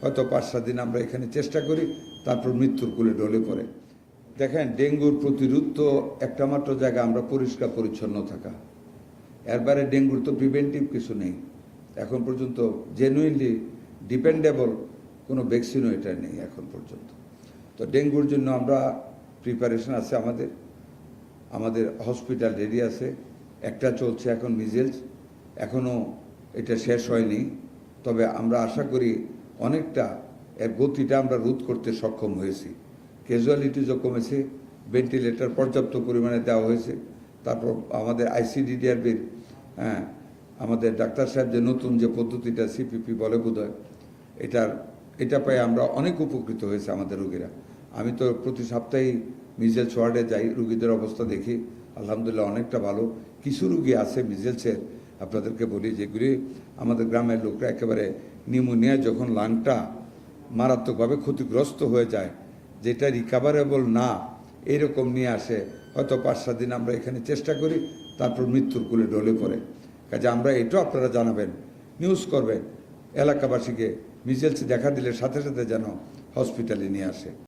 হয়তো 5-7 দিন আমরা এখানে চেষ্টা করি, তারপর মৃত্যুর কোলে ঢলে পড়ে। দেখেন, ডেঙ্গুর প্রতিরোধ তো একটা মাত্র জায়গা, আমরা পরিষ্কার পরিচ্ছন্ন থাকা। এরবারে ডেঙ্গুর তো প্রিভেন্টিভ কিছু নেই এখন পর্যন্ত, জেনুইনলি ডিপেন্ডেবল কোনো ভ্যাকসিনও এটা নেই এখন পর্যন্ত। তো ডেঙ্গুর জন্য আমরা প্রিপারেশন আছে, আমাদের হসপিটাল রেডি আছে। একটা চলছে এখন মিজেলস, এখনও এটা শেষ হয়নি, তবে আমরা আশা করি অনেকটা এর গতিটা আমরা রোধ করতে সক্ষম হয়েছি। ক্যাজুয়ালিটিসও কমেছে, ভেন্টিলেটর পর্যাপ্ত পরিমাণে দেওয়া হয়েছে। তারপর আমাদের আইসিডিডিআরবির আমাদের ডাক্তার সাহেব যে নতুন যে পদ্ধতিটা সিপিপি বলে বোধহয়, এটা পাই আমরা অনেক উপকৃত হয়েছে আমাদের রোগীরা। আমি তো প্রতি সপ্তাহেই মিজেলস ওয়ার্ডে যাই, রুগীদের অবস্থা দেখি, আলহামদুলিল্লাহ অনেকটা ভালো। কিছু রুগী আছে মিজেলসের, আপনাদেরকে বলি, যেগুলি আমাদের গ্রামের লোকরা একেবারে নিউমোনিয়া যখন লাংটা মারাত্মকভাবে ক্ষতিগ্রস্ত হয়ে যায়, যেটা রিকাভারেবল না, এরকম নিয়ে আসে। হয়তো 5-7 দিন আমরা এখানে চেষ্টা করি, তারপর মৃত্যুর কোলে ঢলে পড়ে। কাজে আমরা এটাও আপনারা জানাবেন, নিউজ করবেন এলাকাবাসীকে, মিজেলস দেখা দিলে সাথে সাথে যেন হসপিটালে নিয়ে আসে।